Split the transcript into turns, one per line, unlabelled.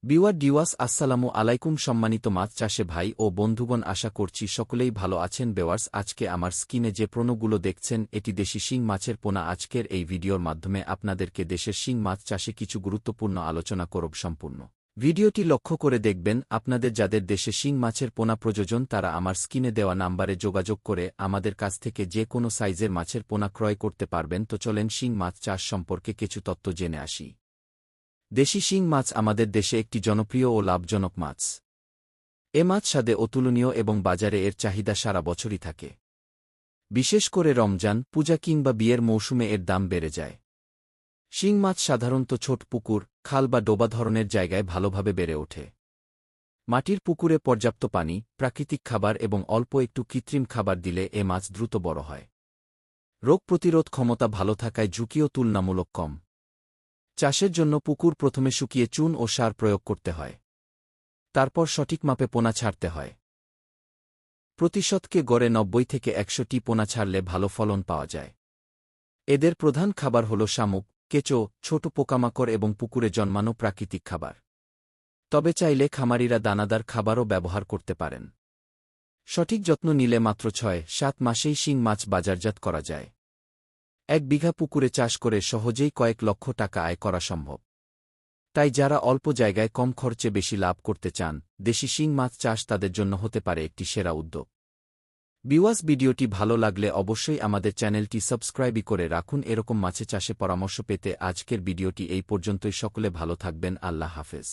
ডিওয়াস আসসালামু আলাইকুম সম্মানিত মাছ চাষে ভাই ও বন্ধুগণ আশা করছি সকলেই ভালো আছেন বেওয়ার্স আজকে আমার স্ক্রিনে যে পণ্যগুলো দেখছেন এটি দেশি শিং মাছের পোনা আজকের এই ভিডিওর মাধ্যমে আপনাদেরকে দেশের শিং মাছ চাষে কিছু গুরুত্বপূর্ণ আলোচনা করব সম্পূর্ণ ভিডিওটি লক্ষ্য করে দেখবেন আপনাদের যাদের দেশে শিং মাছের পোনা প্রয়োজন তারা আমার স্ক্রিনে দেওয়া নাম্বারে যোগাযোগ করে আমাদের কাছ থেকে যে কোনো সাইজের মাছের পোনা ক্রয় করতে পারবেন তো চলেন শিং মাছ চাষ সম্পর্কে কিছু তথ্য জেনে আসি দেশি শিং মাছ আমাদের দেশে একটি জনপ্রিয় ও লাভজনক মাছ এ মাছ স্বাদে অতুলনীয় এবং বাজারে এর চাহিদা সারা বছরই থাকে বিশেষ করে রমজান পূজা কিংবা বিয়ের মৌসুমে এর দাম বেড়ে যায় শিং মাছ সাধারণত ছোট পুকুর খাল বা ডোবা ধরনের জায়গায় ভালোভাবে বেড়ে ওঠে মাটির পুকুরে পর্যাপ্ত পানি প্রাকৃতিক খাবার এবং অল্প একটু কৃত্রিম খাবার দিলে এ মাছ দ্রুত বড় হয় রোগ প্রতিরোধ ক্ষমতা ভালো থাকায় ঝুঁকিও তুলনামূলক কম চাষের জন্য পুকুর প্রথমে শুকিয়ে চুন ও সার প্রয়োগ করতে হয় তারপর সঠিক মাপে পোনা ছাড়তে হয় প্রতিশতকে গড়ে ৯০ থেকে ১০০টি পোনা ছাড়লে ভালো ফলন পাওয়া যায় এদের প্রধান খাবার হল শামুক কেঁচো ছোট পোকামাকড় এবং পুকুরে জন্মানো প্রাকৃতিক খাবার তবে চাইলে খামারিরা দানাদার খাবারও ব্যবহার করতে পারেন সঠিক যত্ন নিলে মাত্র ৬-৭ মাসেই শিং মাছ বাজারজাত করা যায় ১ বিঘা পুকুরে চাষ করে সহজেই কয়েক লক্ষ টাকা আয় করা সম্ভব তাই যারা অল্প জায়গায় কম খরচে বেশি লাভ করতে চান দেশি শিং মাছ চাষ তাদের জন্য হতে পারে একটি সেরা উদ্যোগ ভিডিওটি ভালো লাগলে অবশ্যই আমাদের চ্যানেলটি সাবস্ক্রাইব করে রাখুন এরকম মাছে চাষে পরামর্শ পেতে আজকের ভিডিওটি এই পর্যন্তই সকলে ভালো থাকবেন আল্লাহ হাফেজ।